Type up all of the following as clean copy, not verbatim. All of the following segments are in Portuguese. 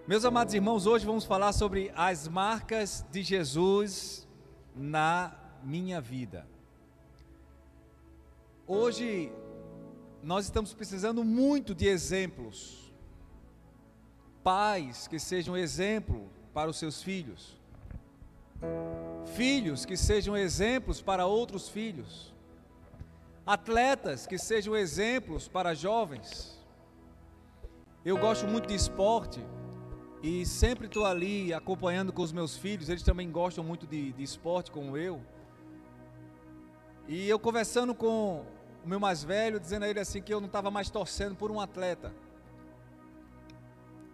Meus amados irmãos, hoje vamos falar sobre as marcas de Jesus na minha vida. Hoje nós estamos precisando muito de exemplos, pais que sejam exemplo para os seus filhos, filhos que sejam exemplos para outros filhos, atletas que sejam exemplos para jovens. Eu gosto muito de esporte e sempre estou ali acompanhando com os meus filhos, eles também gostam muito de esporte como eu. E eu conversando com o meu mais velho, dizendo a ele assim que eu não estava mais torcendo por um atleta.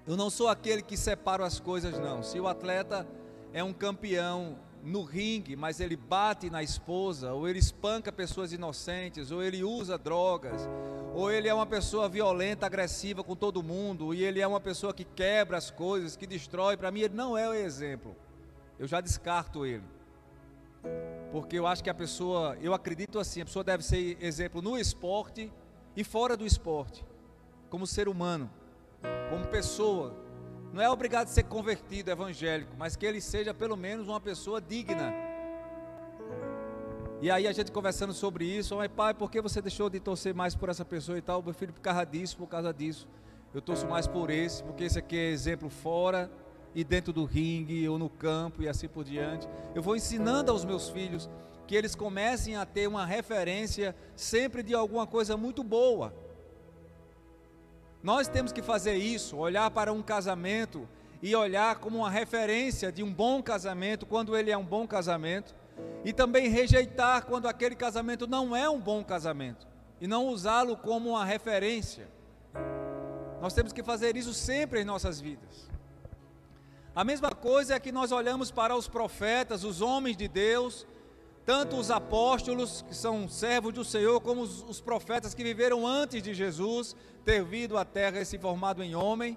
Eu não sou aquele que separa as coisas não. Se o atleta é um campeão no ringue, mas ele bate na esposa, ou ele espanca pessoas inocentes, ou ele usa drogas, ou ele é uma pessoa violenta, agressiva com todo mundo, e ele é uma pessoa que quebra as coisas, que destrói, para mim ele não é o exemplo. Eu já descarto ele. Porque eu acho que a pessoa, eu acredito assim, a pessoa deve ser exemplo no esporte e fora do esporte, como ser humano, como pessoa. Não é obrigado a ser convertido evangélico, mas que ele seja pelo menos uma pessoa digna. E aí a gente conversando sobre isso, mas pai, por que você deixou de torcer mais por essa pessoa e tal? Meu filho, por causa disso, eu torço mais por esse, porque esse aqui é exemplo fora e dentro do ringue ou no campo e assim por diante. Eu vou ensinando aos meus filhos que eles comecem a ter uma referência sempre de alguma coisa muito boa. Nós temos que fazer isso, olhar para um casamento e olhar como uma referência de um bom casamento, quando ele é um bom casamento, e também rejeitar quando aquele casamento não é um bom casamento, e não usá-lo como uma referência. Nós temos que fazer isso sempre em nossas vidas. A mesma coisa é que nós olhamos para os profetas, os homens de Deus, tanto os apóstolos, que são servos do Senhor, como os profetas que viveram antes de Jesus ter vindo à terra e se formado em homem.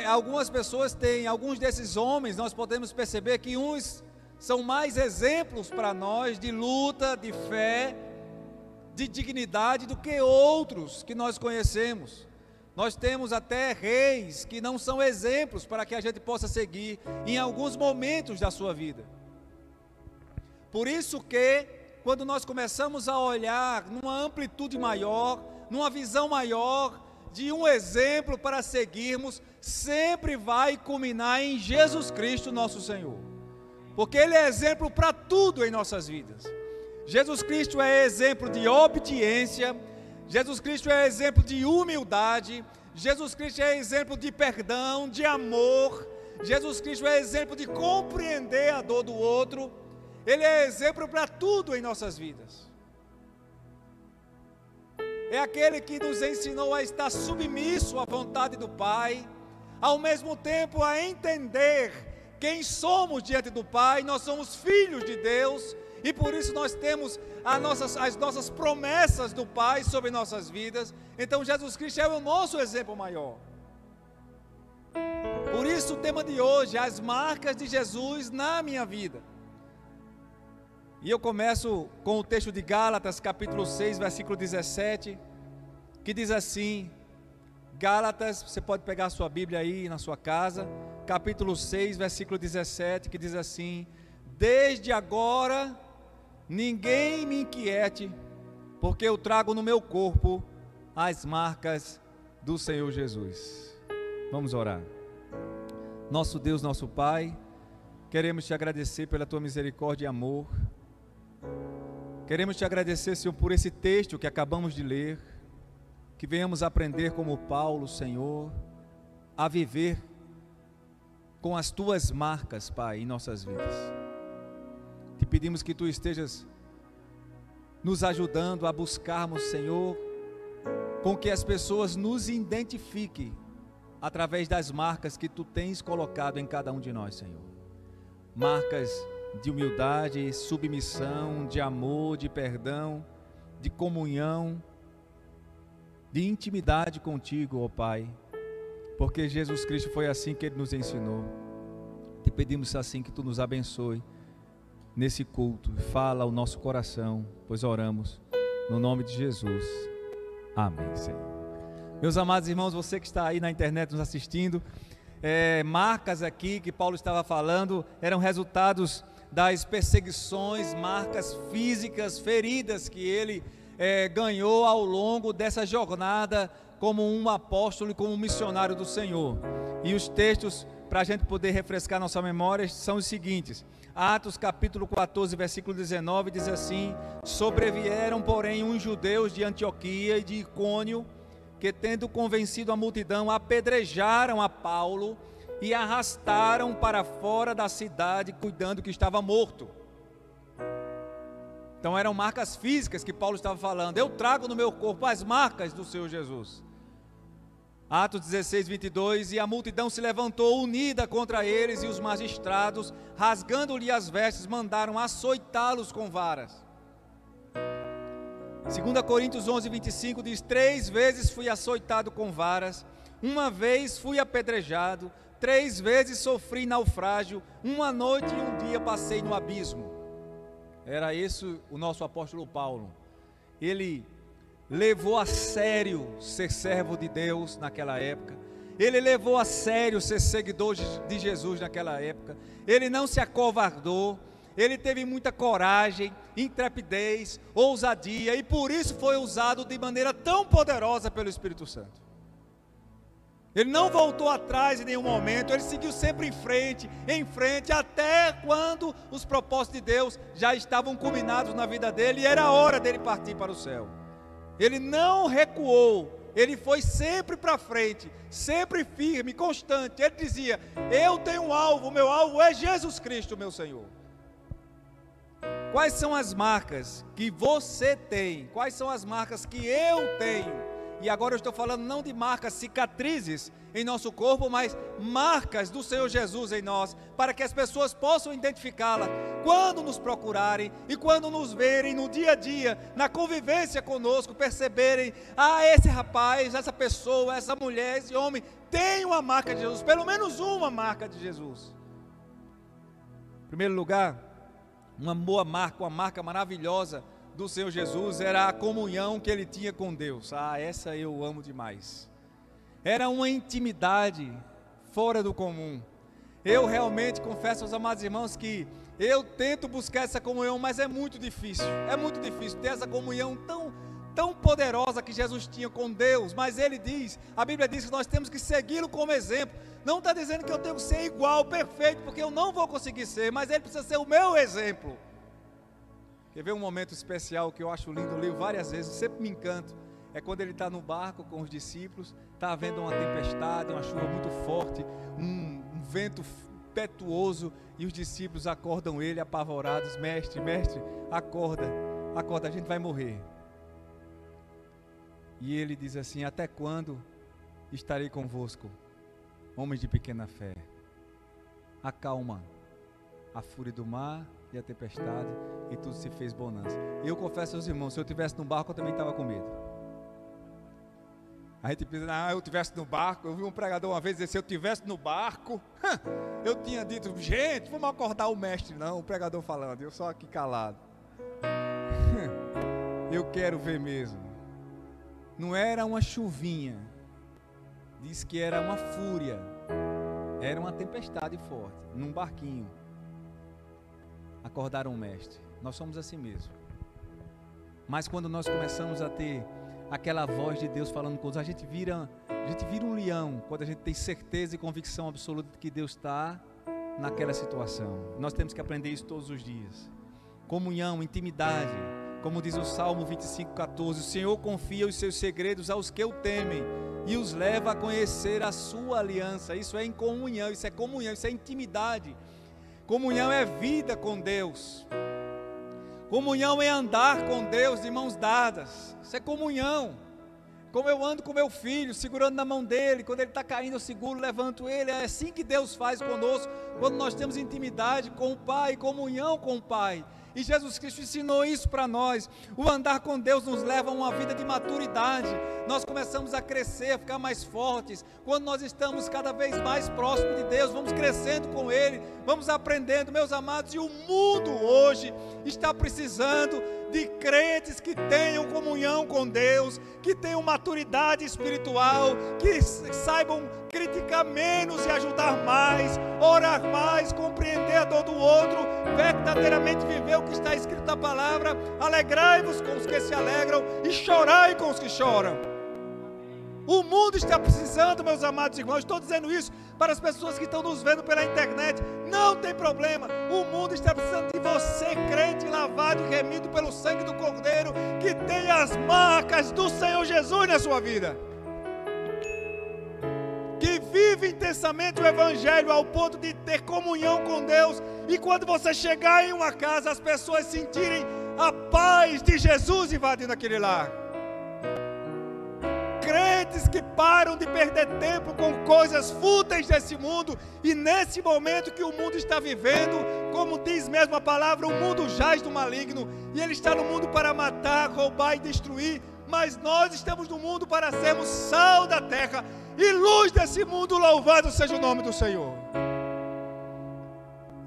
Algumas pessoas têm, alguns desses homens, nós podemos perceber que uns são mais exemplos para nós de luta, de fé, de dignidade do que outros que nós conhecemos. Nós temos até reis que não são exemplos para que a gente possa seguir em alguns momentos da sua vida. Por isso que, quando nós começamos a olhar numa amplitude maior, numa visão maior, de um exemplo para seguirmos, sempre vai culminar em Jesus Cristo nosso Senhor. Porque Ele é exemplo para tudo em nossas vidas. Jesus Cristo é exemplo de obediência, Jesus Cristo é exemplo de humildade, Jesus Cristo é exemplo de perdão, de amor, Jesus Cristo é exemplo de compreender a dor do outro. Ele é exemplo para tudo em nossas vidas. É aquele que nos ensinou a estar submisso à vontade do Pai, ao mesmo tempo a entender quem somos diante do Pai. Nós somos filhos de Deus e por isso nós temos as nossas promessas do Pai sobre nossas vidas. Então Jesus Cristo é o nosso exemplo maior. Por isso o tema de hoje, as marcas de Jesus na minha vida. E eu começo com o texto de Gálatas, capítulo 6, versículo 17, que diz assim, Gálatas, você pode pegar a sua Bíblia aí na sua casa, capítulo 6, versículo 17, que diz assim, desde agora, ninguém me inquiete, porque eu trago no meu corpo as marcas do Senhor Jesus. Vamos orar. Nosso Deus, nosso Pai, queremos te agradecer pela tua misericórdia e amor. Queremos te agradecer, Senhor, por esse texto que acabamos de ler, que venhamos aprender como Paulo, Senhor, a viver com as tuas marcas, Pai, em nossas vidas. Te pedimos que tu estejas nos ajudando a buscarmos, Senhor, com que as pessoas nos identifiquem através das marcas que tu tens colocado em cada um de nós, Senhor. Marcas de humildade, submissão, de amor, de perdão, de comunhão, de intimidade contigo, ó Pai, porque Jesus Cristo foi assim que Ele nos ensinou. Te pedimos assim que Tu nos abençoe nesse culto, fala ao nosso coração, pois oramos no nome de Jesus, amém, Senhor. Meus amados irmãos, você que está aí na internet nos assistindo, marcas aqui que Paulo estava falando eram resultados das perseguições, marcas físicas, feridas que ele ganhou ao longo dessa jornada como um apóstolo e como um missionário do Senhor. E os textos, para a gente poder refrescar nossa memória, são os seguintes. Atos capítulo 14, versículo 19, diz assim: sobrevieram, porém, uns judeus de Antioquia e de Icônio, que, tendo convencido a multidão, apedrejaram a Paulo e arrastaram para fora da cidade, cuidando que estava morto. Então eram marcas físicas que Paulo estava falando. Eu trago no meu corpo as marcas do Senhor Jesus. Atos 16, 22, e a multidão se levantou unida contra eles, e os magistrados, rasgando-lhe as vestes, mandaram açoitá-los com varas. 2 Coríntios 11, 25 diz: 3 vezes fui açoitado com varas, 1 vez fui apedrejado, 3 vezes sofri naufrágio, 1 noite e 1 dia passei no abismo. Era esse o nosso apóstolo Paulo. Ele levou a sério ser servo de Deus naquela época. Ele levou a sério ser seguidor de Jesus naquela época. Ele não se acovardou. Ele teve muita coragem, intrepidez, ousadia, e por isso foi usado de maneira tão poderosa pelo Espírito Santo. Ele não voltou atrás em nenhum momento, ele seguiu sempre em frente, até quando os propósitos de Deus já estavam culminados na vida dele e era hora dele partir para o céu. Ele não recuou, ele foi sempre para frente, sempre firme, constante. Ele dizia: eu tenho um alvo, o meu alvo é Jesus Cristo, meu Senhor. Quais são as marcas que você tem? Quais são as marcas que eu tenho? E agora eu estou falando não de marcas, cicatrizes em nosso corpo, mas marcas do Senhor Jesus em nós, para que as pessoas possam identificá-la quando nos procurarem e quando nos verem no dia a dia, na convivência conosco, perceberem: esse rapaz, essa pessoa, essa mulher, esse homem tem uma marca de Jesus, pelo menos uma marca de Jesus. Em primeiro lugar, uma boa marca, uma marca maravilhosa do Senhor Jesus era a comunhão que ele tinha com Deus. Essa eu amo demais. Era uma intimidade fora do comum. Eu realmente confesso aos amados irmãos que eu tento buscar essa comunhão, mas é muito difícil ter essa comunhão tão poderosa que Jesus tinha com Deus. Mas a Bíblia diz que nós temos que segui-lo como exemplo. Não está dizendo que eu tenho que ser igual, perfeito, porque eu não vou conseguir ser, mas ele precisa ser o meu exemplo. Quer ver um momento especial que eu acho lindo, eu leio várias vezes, sempre me encanto, é quando ele está no barco com os discípulos, está havendo uma tempestade, uma chuva muito forte, um vento impetuoso, e os discípulos acordam ele apavorados: mestre, acorda, a gente vai morrer. E ele diz assim: até quando estarei convosco, homens de pequena fé? Acalma a fúria do mar e a tempestade, e tudo se fez bonança. Eu confesso aos irmãos, se eu estivesse no barco, eu também estava com medo. A gente pensa: eu estivesse no barco. Eu vi um pregador uma vez dizer: se eu estivesse no barco, eu tinha dito: gente, vamos acordar o mestre. Não, o pregador falando, eu só aqui calado. Eu quero ver mesmo. Não era uma chuvinha, diz que era uma fúria, era uma tempestade forte, num barquinho. Acordaram o mestre. Nós somos assim mesmo. Mas quando nós começamos a ter aquela voz de Deus falando conosco, a gente vira um leão, quando a gente tem certeza e convicção absoluta de que Deus está naquela situação. Nós temos que aprender isso todos os dias. Comunhão, intimidade, como diz o Salmo 25:14, o Senhor confia os seus segredos aos que o temem e os leva a conhecer a sua aliança. Isso é em comunhão, isso é intimidade. Comunhão é vida com Deus. Comunhão é andar com Deus de mãos dadas. Isso é comunhão. Como eu ando com meu filho, segurando na mão dele, quando ele está caindo eu seguro, levanto ele. É assim que Deus faz conosco, quando nós temos intimidade com o Pai, comunhão com o Pai. E Jesus Cristo ensinou isso para nós. O andar com Deus nos leva a uma vida de maturidade. Nós começamos a crescer, a ficar mais fortes. Quando nós estamos cada vez mais próximos de Deus, vamos crescendo com Ele, vamos aprendendo, meus amados. E o mundo hoje está precisando de crentes que tenham comunhão com Deus, que tenham maturidade espiritual, que saibam criticar menos e ajudar mais, orar mais, compreender a dor do outro, verdadeiramente viver o que está escrito na palavra. Alegrai-vos com os que se alegram e chorai com os que choram. O mundo está precisando, meus amados irmãos. Estou dizendo isso para as pessoas que estão nos vendo pela internet. Não tem problema. O mundo está precisando de você, crente, lavado e remido pelo sangue do Cordeiro, que tem as marcas do Senhor Jesus na sua vida, que vive intensamente o Evangelho ao ponto de ter comunhão com Deus. E quando você chegar em uma casa, as pessoas sentirem a paz de Jesus invadindo aquele lar. Crentes que param de perder tempo com coisas fúteis desse mundo, e nesse momento que o mundo está vivendo, como diz mesmo a palavra, o mundo jaz do maligno, e ele está no mundo para matar, roubar e destruir, mas nós estamos no mundo para sermos sal da terra e luz desse mundo. Louvado seja o nome do Senhor.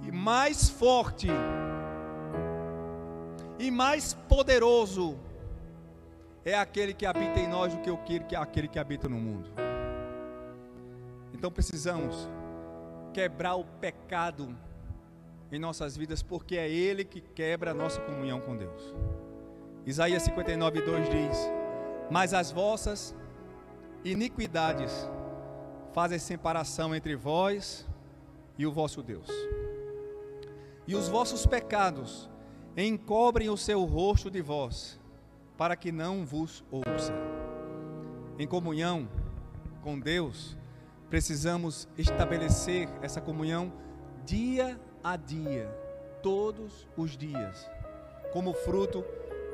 E mais forte e mais poderoso é aquele que habita em nós do que aquele que habita no mundo. Então precisamos quebrar o pecado em nossas vidas, porque é Ele que quebra a nossa comunhão com Deus. Isaías 59:2 diz: mas as vossas iniquidades fazem separação entre vós e o vosso Deus, e os vossos pecados encobrem o seu rosto de vós, para que não vos ouça. Em comunhão com Deus, precisamos estabelecer essa comunhão dia a dia, todos os dias, como fruto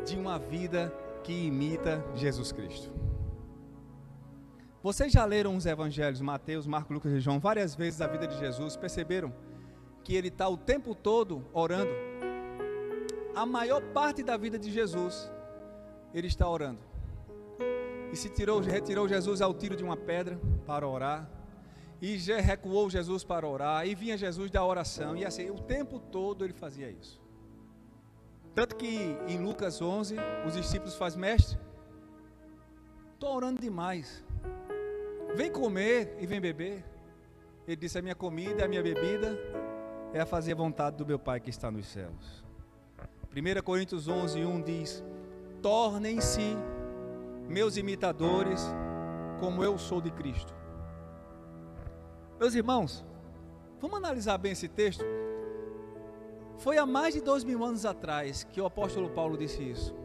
de uma vida que imita Jesus Cristo. Vocês já leram os evangelhos, Mateus, Marcos, Lucas e João, várias vezes a vida de Jesus, perceberam que ele está o tempo todo orando? A maior parte da vida de Jesus, ele está orando. E se retirou Jesus ao tiro de uma pedra para orar, e recuou Jesus para orar, e vinha Jesus da oração, e assim, o tempo todo ele fazia isso. Tanto que em Lucas 11, os discípulos fazem: mestre, estou orando demais, vem comer e vem beber. Ele disse: a minha comida e a minha bebida é a fazer a vontade do meu Pai que está nos céus. 1 Coríntios 11:1 diz: tornem-se meus imitadores, como eu sou de Cristo. Meus irmãos, vamos analisar bem esse texto. Foi há mais de 2000 anos atrás que o apóstolo Paulo disse isso.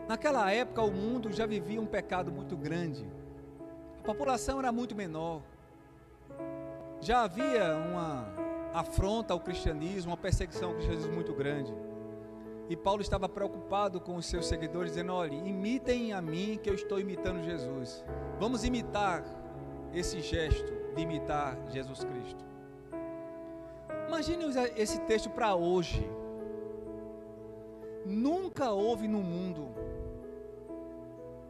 Naquela época o mundo já vivia um pecado muito grande, a população era muito menor, já havia uma afronta ao cristianismo, uma perseguição ao cristianismo muito grande. E Paulo estava preocupado com os seus seguidores, dizendo: olha, imitem a mim que eu estou imitando Jesus. Vamos imitar esse gesto de imitar Jesus Cristo. Imagine esse texto para hoje. Nunca houve no mundo,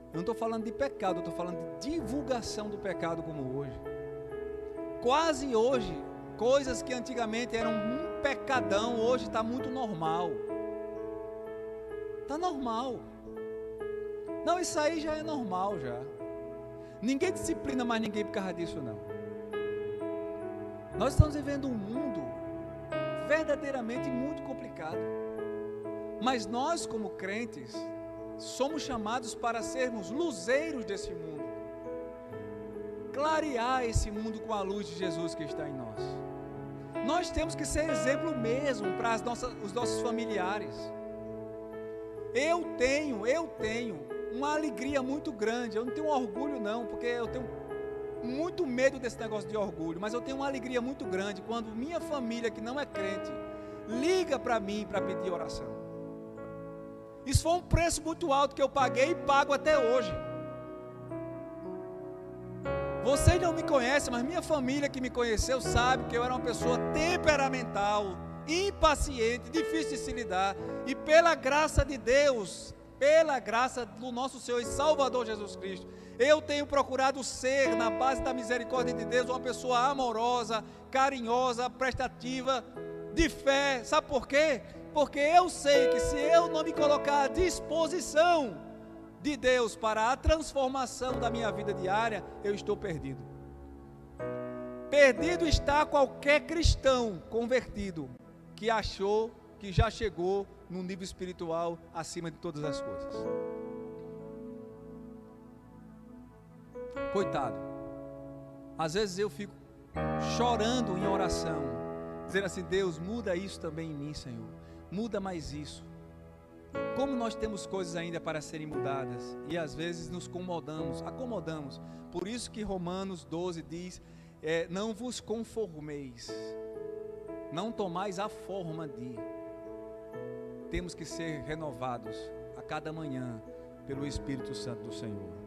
eu não estou falando de pecado, eu estou falando de divulgação do pecado como hoje. Quase hoje, coisas que antigamente eram um pecadão, hoje está muito normal. Está normal. Não, isso aí já é normal já. Ninguém disciplina mais ninguém por causa disso, não. Nós estamos vivendo um mundo verdadeiramente muito complicado. Mas nós, como crentes, somos chamados para sermos luzeiros desse mundo. Clarear esse mundo com a luz de Jesus que está em nós. Nós temos que ser exemplo mesmo para os nossos familiares. Eu tenho uma alegria muito grande. Eu não tenho orgulho não, porque eu tenho muito medo desse negócio de orgulho, mas eu tenho uma alegria muito grande quando minha família que não é crente liga para mim para pedir oração. Isso foi um preço muito alto que eu paguei e pago até hoje. Vocês não me conhecem, mas minha família que me conheceu sabe que eu era uma pessoa temperamental, impaciente, difícil de se lidar, e pela graça de Deus, pela graça do nosso Senhor e Salvador Jesus Cristo, eu tenho procurado ser, na base da misericórdia de Deus, uma pessoa amorosa, carinhosa, prestativa, de fé. Sabe por quê? Porque eu sei que se eu não me colocar à disposição de Deus para a transformação da minha vida diária, eu estou perdido. Perdido está qualquer cristão convertido que achou que já chegou num nível espiritual acima de todas as coisas. Coitado. Às vezes eu fico chorando em oração, dizendo assim: Deus, muda isso também em mim, Senhor. Muda mais isso. Como nós temos coisas ainda para serem mudadas, e às vezes nos acomodamos. Por isso que Romanos 12 diz: não vos conformeis, não tomais a forma de. Temos que ser renovados a cada manhã pelo Espírito Santo do Senhor.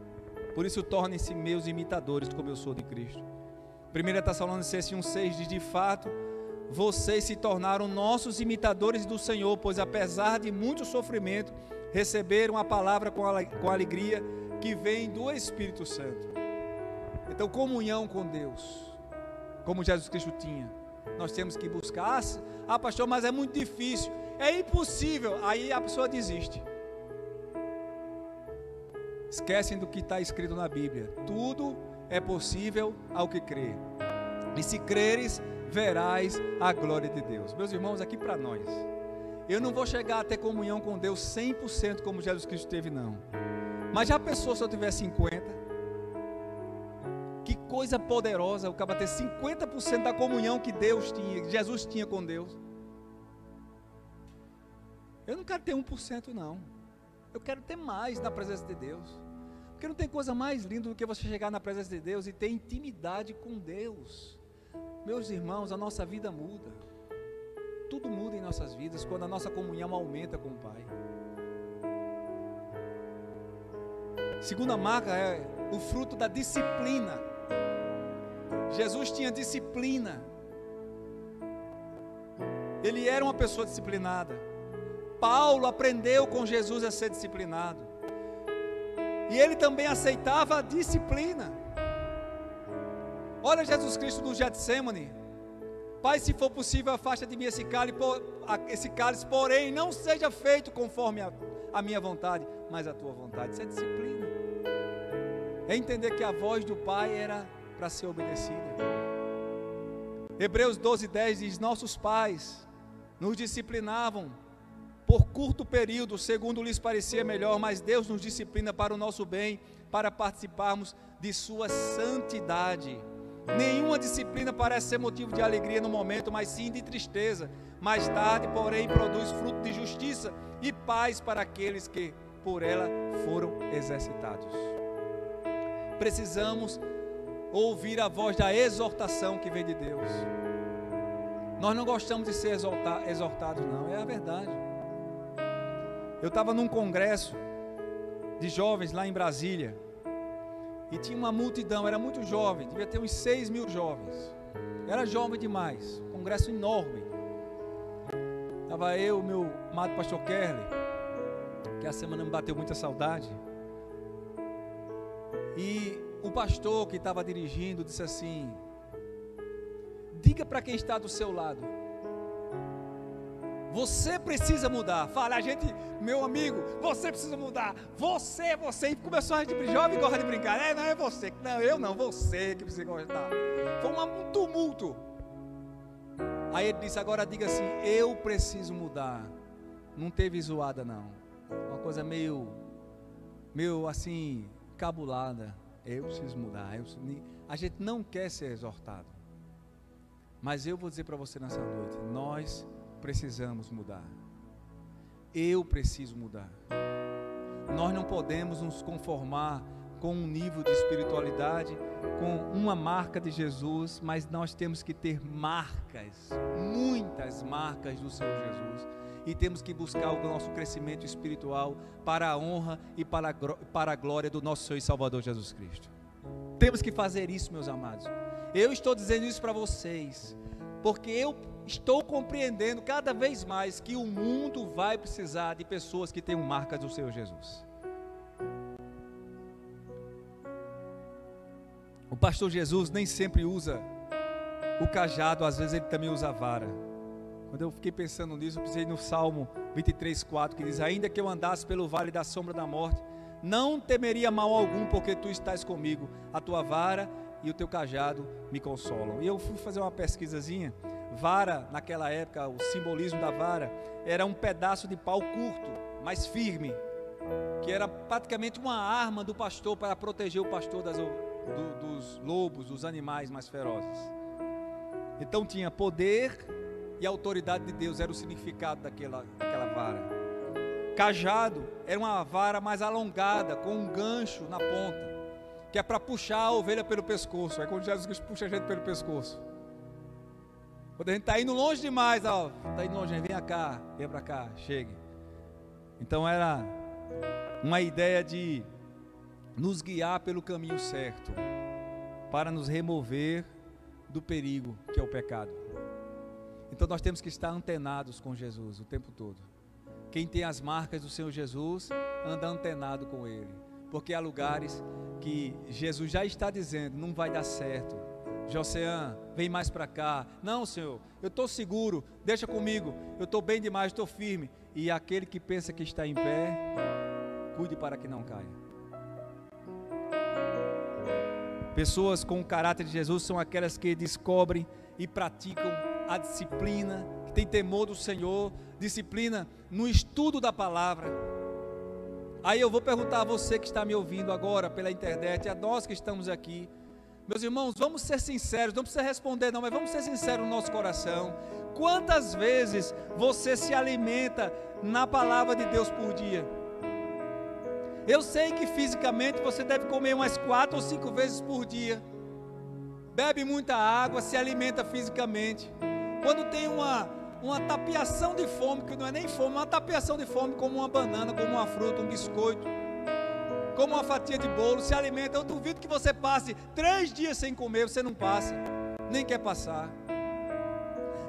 Por isso tornem-se meus imitadores, como eu sou de Cristo. 1 Tessalonicenses 1,6 diz: de fato, vocês se tornaram nossos imitadores do Senhor, pois apesar de muito sofrimento, receberam a palavra com alegria que vem do Espírito Santo. Então, comunhão com Deus, como Jesus Cristo tinha, nós temos que buscar. Pastor, mas é muito difícil, é impossível. Aí a pessoa desiste. Esquecem do que está escrito na Bíblia: tudo é possível ao que crê, e se creres, verás a glória de Deus. Meus irmãos, aqui para nós, eu não vou chegar a ter comunhão com Deus 100% como Jesus Cristo teve, não. Mas já pensou se eu tiver 50%? Que coisa poderosa o cara ter 50% da comunhão que Deus tinha, que Jesus tinha com Deus. Eu não quero ter 1% não. Eu quero ter mais na presença de Deus. Porque não tem coisa mais linda do que você chegar na presença de Deus e ter intimidade com Deus. Meus irmãos, a nossa vida muda. Tudo muda em nossas vidas quando a nossa comunhão aumenta com o Pai. Segunda marca é o fruto da disciplina. Jesus tinha disciplina. Ele era uma pessoa disciplinada. Paulo aprendeu com Jesus a ser disciplinado. E ele também aceitava a disciplina. Olha Jesus Cristo no Getsemane: Pai, se for possível, afasta de mim esse cálice, porém não seja feito conforme a minha vontade, mas a tua vontade. Isso é disciplina. É entender que a voz do Pai era para ser obedecida. Hebreus 12:10 diz: nossos pais nos disciplinavam por curto período, segundo lhes parecia melhor, mas Deus nos disciplina para o nosso bem, para participarmos de sua santidade. Nenhuma disciplina parece ser motivo de alegria no momento, mas sim de tristeza. Mais tarde, porém, produz fruto de justiça e paz para aqueles que por ela foram exercitados. Precisamos ouvir a voz da exortação que vem de Deus. Nós não gostamos de ser exortados, não, é a verdade. Eu estava num congresso de jovens lá em Brasília, e tinha uma multidão, era muito jovem, devia ter uns 6.000 jovens, era jovem demais, congresso enorme. Estava eu, meu amado pastor Kerley, que a semana me bateu muita saudade, e o pastor que estava dirigindo disse assim: diga para quem está do seu lado, você precisa mudar. Fala, meu amigo, você precisa mudar. Você. E começou a gente, jovem gosta de brincar. Não é você. Não, eu não, você que precisa gostar. Foi um tumulto. Aí ele disse: agora diga assim, eu preciso mudar. Não teve zoada não. Uma coisa meio assim, cabulada. Eu preciso mudar. A gente não quer ser exortado. Mas eu vou dizer para você nessa noite, nós precisamos mudar. Eu preciso mudar. Nós não podemos nos conformar com um nível de espiritualidade, com uma marca de Jesus, mas nós temos que ter marcas, muitas marcas do Senhor Jesus, e temos que buscar o nosso crescimento espiritual para a honra e para a glória do nosso Senhor e Salvador Jesus Cristo. Temos que fazer isso, meus amados. Eu estou dizendo isso para vocês, porque estou compreendendo cada vez mais que o mundo vai precisar de pessoas que tenham marcas do Senhor Jesus. O pastor Jesus nem sempre usa o cajado, às vezes ele também usa a vara. Quando eu fiquei pensando nisso, eu pensei no Salmo 23:4, que diz: ainda que eu andasse pelo vale da sombra da morte, não temeria mal algum, porque tu estás comigo, a tua vara e o teu cajado me consolam. E eu fui fazer uma pesquisazinha. Vara, naquela época, o simbolismo da vara era um pedaço de pau curto, mas firme, que era praticamente uma arma do pastor para proteger o pastor dos lobos, dos animais mais ferozes. Então tinha poder e autoridade de Deus, era o significado daquela vara. Cajado era uma vara mais alongada, com um gancho na ponta, que é para puxar a ovelha pelo pescoço. É quando Jesus puxa a gente pelo pescoço. Quando a gente está indo longe demais, está indo longe, vem cá, vem para cá, chegue. Então era uma ideia de nos guiar pelo caminho certo, para nos remover do perigo que é o pecado. Então nós temos que estar antenados com Jesus o tempo todo. Quem tem as marcas do Senhor Jesus, anda antenado com Ele, porque há lugares que Jesus já está dizendo, não vai dar certo. Josean, vem mais para cá. Não, Senhor, eu estou seguro, deixa comigo, eu estou bem demais, estou firme. E aquele que pensa que está em pé, cuide para que não caia. Pessoas com o caráter de Jesus são aquelas que descobrem e praticam a disciplina, que tem temor do Senhor, disciplina no estudo da palavra. Aí eu vou perguntar a você que está me ouvindo agora pela internet, a nós que estamos aqui, meus irmãos, vamos ser sinceros, não precisa responder não, mas vamos ser sinceros no nosso coração. Quantas vezes você se alimenta na palavra de Deus por dia? Eu sei que fisicamente você deve comer umas 4 ou 5 vezes por dia, bebe muita água, se alimenta fisicamente. Quando tem uma tapiação de fome, que não é nem fome, uma tapiação de fome, como uma banana, como uma fruta, um biscoito, como uma fatia de bolo, se alimenta. Eu duvido que você passe 3 dias sem comer, você não passa, nem quer passar.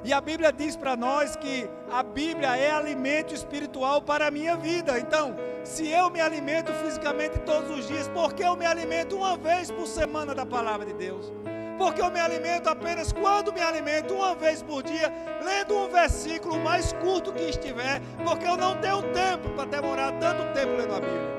E a Bíblia diz para nós que a Bíblia é alimento espiritual para a minha vida. Então, se eu me alimento fisicamente todos os dias, por que eu me alimento uma vez por semana da palavra de Deus? Porque eu me alimento apenas quando me alimento uma vez por dia, lendo um versículo mais curto que estiver, porque eu não tenho tempo para demorar tanto tempo lendo a Bíblia.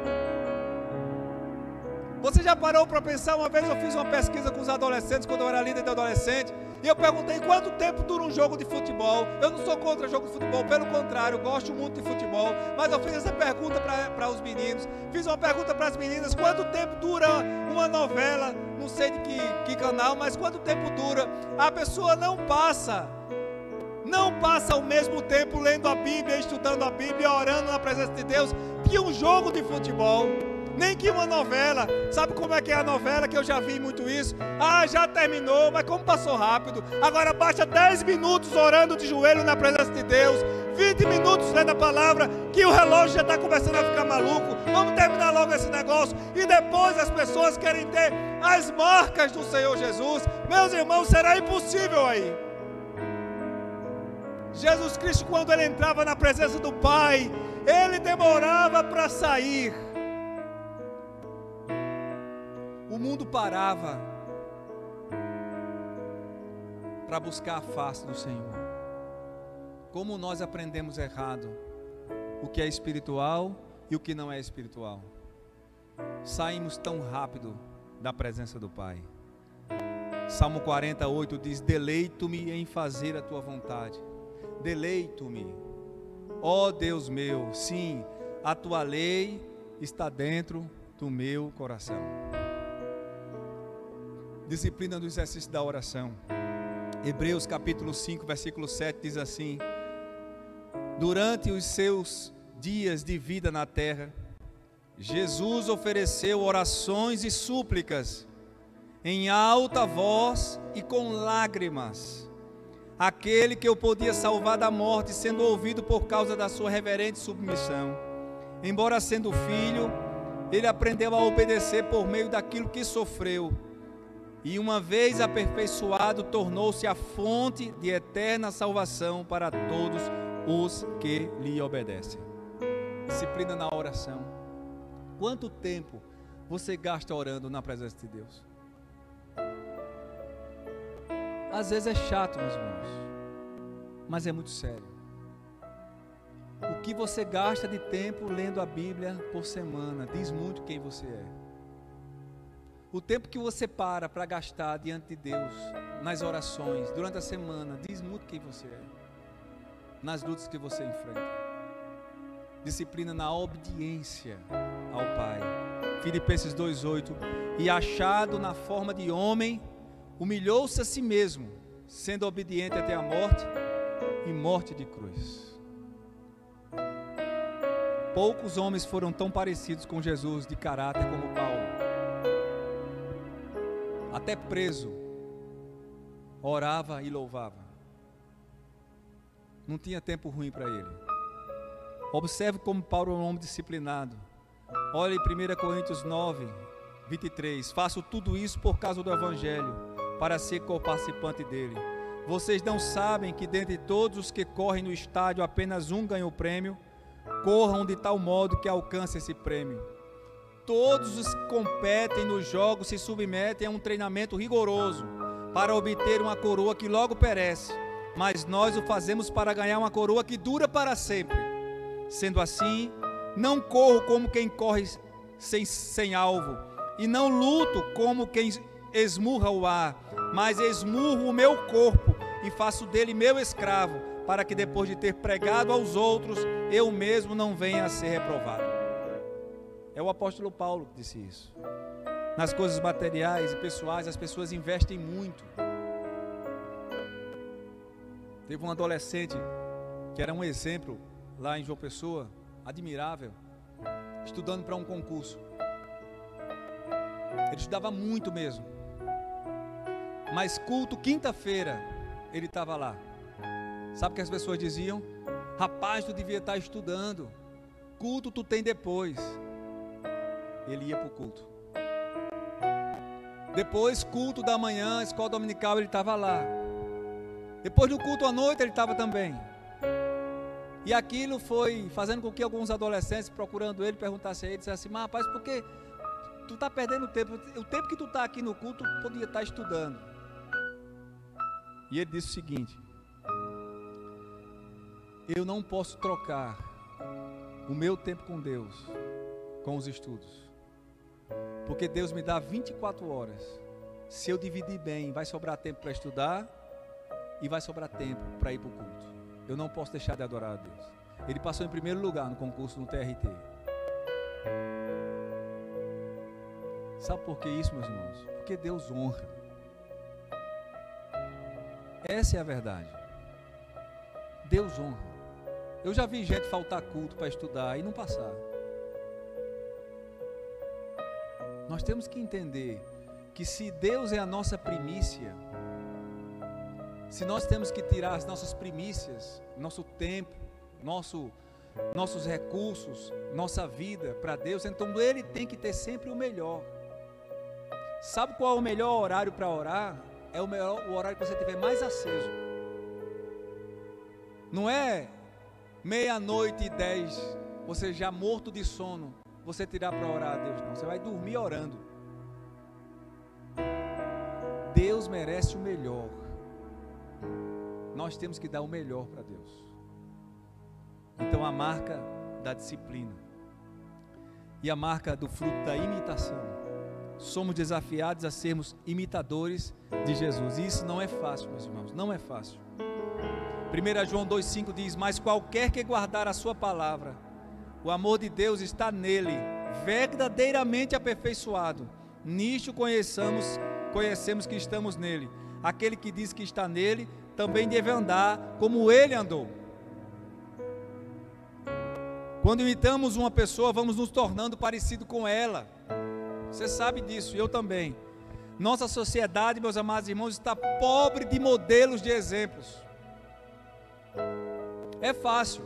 Você já parou para pensar? Uma vez eu fiz uma pesquisa com os adolescentes, quando eu era líder de adolescente, e eu perguntei quanto tempo dura um jogo de futebol. Eu não sou contra jogo de futebol, pelo contrário, eu gosto muito de futebol, mas eu fiz essa pergunta para os meninos, fiz uma pergunta para as meninas: quanto tempo dura uma novela, não sei de que canal, mas quanto tempo dura? A pessoa não passa o mesmo tempo lendo a Bíblia, estudando a Bíblia, orando na presença de Deus, que um jogo de futebol. Nem que uma novela. Sabe como é que é a novela, que eu já vi muito isso? Já terminou, mas como passou rápido. Agora basta 10 minutos orando de joelho na presença de Deus, 20 minutos lendo a palavra, que o relógio já está começando a ficar maluco. Vamos terminar logo esse negócio. E depois as pessoas querem ter as marcas do Senhor Jesus. Meus irmãos, será impossível aí. Jesus Cristo, quando ele entrava na presença do Pai, ele demorava para sair. O mundo parava para buscar a face do Senhor. Como nós aprendemos errado o que é espiritual e o que não é espiritual. Saímos tão rápido da presença do Pai. Salmo 48 diz: deleito-me em fazer a tua vontade. Deleito-me, ó Deus meu, sim, a tua lei está dentro do meu coração. Disciplina do exercício da oração. Hebreus capítulo 5, versículo 7 diz assim: durante os seus dias de vida na terra, Jesus ofereceu orações e súplicas em alta voz e com lágrimas, aquele que o podia salvar da morte, sendo ouvido por causa da sua reverente submissão. Embora sendo filho, ele aprendeu a obedecer por meio daquilo que sofreu. e uma vez aperfeiçoado, tornou-se a fonte de eterna salvação para todos os que lhe obedecem. Disciplina na oração. Quanto tempo você gasta orando na presença de Deus? Às vezes é chato, meus irmãos, mas é muito sério. O que você gasta de tempo lendo a Bíblia por semana diz muito quem você é. O tempo que você para gastar diante de Deus, nas orações, durante a semana, diz muito quem você é, nas lutas que você enfrenta. Disciplina na obediência ao Pai. Filipenses 2:8. E achado na forma de homem, humilhou-se a si mesmo, sendo obediente até a morte e morte de cruz. Poucos homens foram tão parecidos com Jesus de caráter como Paulo. Até preso, orava e louvava. Não tinha tempo ruim para ele. Observe como Paulo é um homem disciplinado. Olha em 1 Coríntios 9:23. Faço tudo isso por causa do Evangelho, para ser co-participante dele. Vocês não sabem que dentre todos os que correm no estádio, apenas um ganha o prêmio? Corram de tal modo que alcance esse prêmio. Todos os que competem nos jogos se submetem a um treinamento rigoroso para obter uma coroa que logo perece, mas nós o fazemos para ganhar uma coroa que dura para sempre. Sendo assim, não corro como quem corre sem alvo, e não luto como quem esmurra o ar, mas esmurro o meu corpo e faço dele meu escravo, para que depois de ter pregado aos outros, eu mesmo não venha a ser reprovado. É o apóstolo Paulo que disse isso. Nas coisas materiais e pessoais, as pessoas investem muito. Teve um adolescente que era um exemplo lá em João Pessoa, admirável, estudando para um concurso. Ele estudava muito mesmo. Mas culto, quinta-feira, ele estava lá. Sabe o que as pessoas diziam? Rapaz, tu devia estar estudando. Culto tu tem depois. Ele ia para o culto. Depois, culto da manhã, escola dominical, ele estava lá. Depois do culto à noite, ele estava também. E aquilo foi fazendo com que alguns adolescentes, procurando ele, perguntassem a ele, dissessem assim: mas rapaz, por que tu está perdendo tempo? O tempo que tu está aqui no culto, tu podia estar estudando. E ele disse o seguinte: eu não posso trocar o meu tempo com Deus com os estudos, porque Deus me dá 24 horas. Se eu dividir bem, vai sobrar tempo para estudar e vai sobrar tempo para ir para o culto. Eu não posso deixar de adorar a Deus. Ele passou em primeiro lugar no concurso no TRT. Sabe por que isso, meus irmãos? Porque Deus honra. Essa é a verdade. Deus honra. Eu já vi gente faltar culto para estudar e não passar. Nós temos que entender que se Deus é a nossa primícia, se nós temos que tirar as nossas primícias, nosso tempo, nossos recursos, nossa vida para Deus, então Ele tem que ter sempre o melhor. Sabe qual é o melhor horário para orar? É o horário que você tiver mais aceso. Não é 00:10, você já morto de sono, você tirar para orar a Deus, não. Você vai dormir orando. Deus merece o melhor. Nós temos que dar o melhor para Deus. Então a marca da disciplina e a marca do fruto da imitação. Somos desafiados a sermos imitadores de Jesus. E isso não é fácil, meus irmãos, não é fácil. 1 João 2,5 diz: mas qualquer que guardar a sua palavra, o amor de Deus está nele, verdadeiramente aperfeiçoado. Nisto conhecemos que estamos nele. Aquele que diz que está nele, também deve andar como ele andou. Quando imitamos uma pessoa, vamos nos tornando parecido com ela. Você sabe disso, eu também. Nossa sociedade, meus amados irmãos, está pobre de modelos de exemplos. É fácil.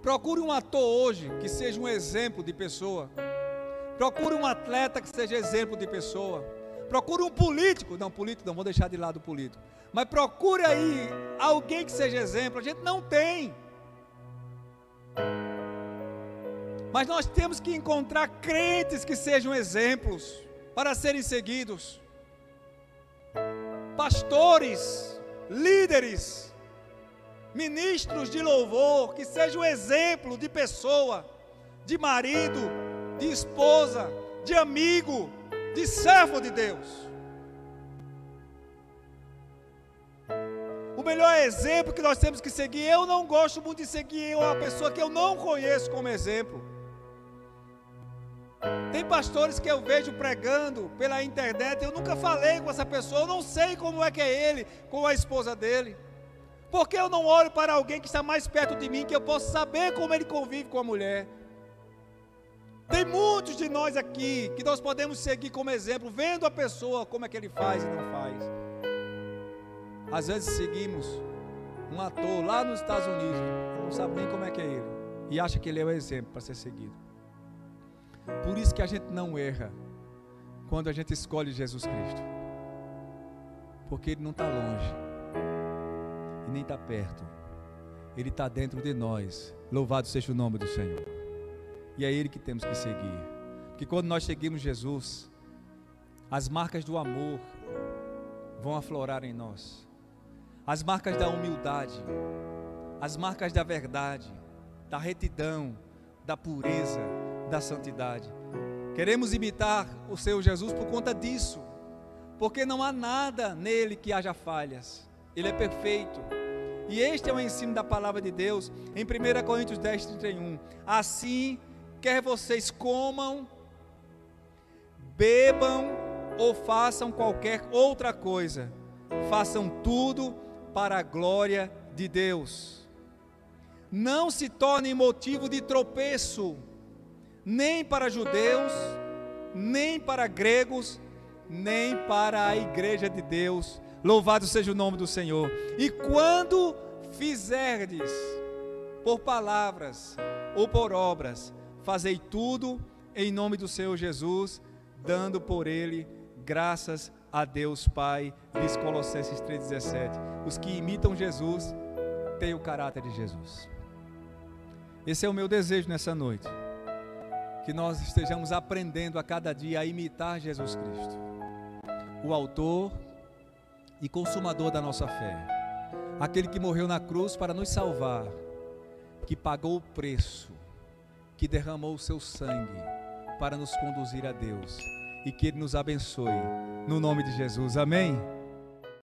Procure um ator hoje que seja um exemplo de pessoa. Procure um atleta que seja exemplo de pessoa. Procura um político. Não, político não, vou deixar de lado o político. Mas procura aí alguém que seja exemplo. A gente não tem. Mas nós temos que encontrar crentes que sejam exemplos para serem seguidos. Pastores, líderes, ministros de louvor, que sejam exemplo de pessoa, de marido, de esposa, de amigo, de servo de Deus. O melhor exemplo que nós temos que seguir, eu não gosto muito de seguir uma pessoa que eu não conheço como exemplo. Tem pastores que eu vejo pregando pela internet, eu nunca falei com essa pessoa, eu não sei como é que é ele com a esposa dele. Porque eu não olho para alguém que está mais perto de mim, que eu possa saber como ele convive com a mulher. Tem muitos de nós aqui que nós podemos seguir como exemplo, vendo a pessoa como é que ele faz e não faz. Às vezes seguimos um ator lá nos Estados Unidos, não sabe nem como é que é ele, e acha que ele é o exemplo para ser seguido. Por isso que a gente não erra quando a gente escolhe Jesus Cristo, porque Ele não está longe e nem está perto, Ele está dentro de nós. Louvado seja o nome do Senhor. E é Ele que temos que seguir, porque quando nós seguimos Jesus, as marcas do amor vão aflorar em nós, as marcas da humildade, as marcas da verdade, da retidão, da pureza, da santidade. Queremos imitar o Senhor Jesus por conta disso, porque não há nada nele que haja falhas, ele é perfeito. E este é o ensino da palavra de Deus em 1 Coríntios 10:31. Assim, quer vocês comam, bebam ou façam qualquer outra coisa, façam tudo para a glória de Deus. Não se tornem motivo de tropeço, nem para judeus, nem para gregos, nem para a igreja de Deus. Louvado seja o nome do Senhor. E quando fizerdes por palavras ou por obras, fazei tudo em nome do Senhor Jesus, dando por ele graças a Deus Pai. Diz Colossenses 3,17. Os que imitam Jesus têm o caráter de Jesus. Esse é o meu desejo nessa noite, que nós estejamos aprendendo a cada dia a imitar Jesus Cristo, o autor e consumador da nossa fé, aquele que morreu na cruz para nos salvar, que pagou o preço, que derramou o seu sangue para nos conduzir a Deus, e que Ele nos abençoe, no nome de Jesus, amém?